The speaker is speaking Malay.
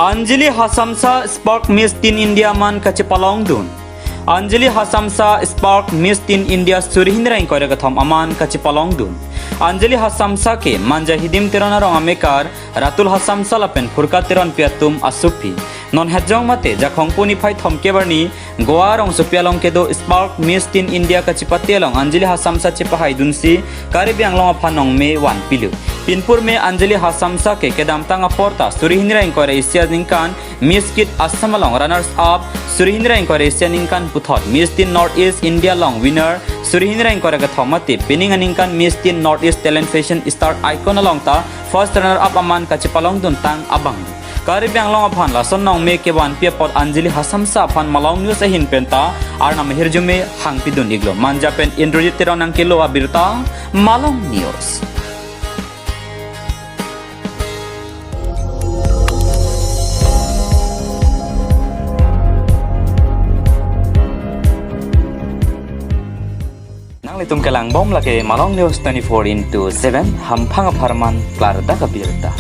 Anjali Hasamsa Spark Miss Teen India man kache palong dun. Anjali Hasamsa Spark Miss Teen India Surihindra in kore gatham aman kache palong dun. Anjali Hasamsa ke manja hidim tirana rong amekar Ratul Hasamsa lapen furka tiron piatum asupi. Non hajong mate jakong puni phai thomke barni Goa rong supialong kedo Spark Miss Teen India kache patialong Anjali Hasamsa che pahai dunsi karibiang long aphanong me wan pilu. Pinpur में अंजलि हासामसा के केदामतांग अपोर्ता सुरिहिंद्रा इंकोरे एशिया निंकान miss kit Assam long runners up सुरिहिंद्रा इंकोरे एशिया निंकान पुथॉट miss tin north east India long winner सुरिहिंद्रा इंकोरे गथौमति पिनिंग निंकान miss tin north east talent fashion star icon long ता फर्स्ट रनर अप अमान कचिपलोंग दुन तांग अबंग Karibiang long aphan la son nong me ke wan pia pot Anjali Hasamsa aphan malong news ahin penta arna mehirjume hang pidun iglo manja pen Indrajit tironang kilo abirta malong news. Litum kelang bom lake Malong News 24/7 hampang aparman klar da kabirta.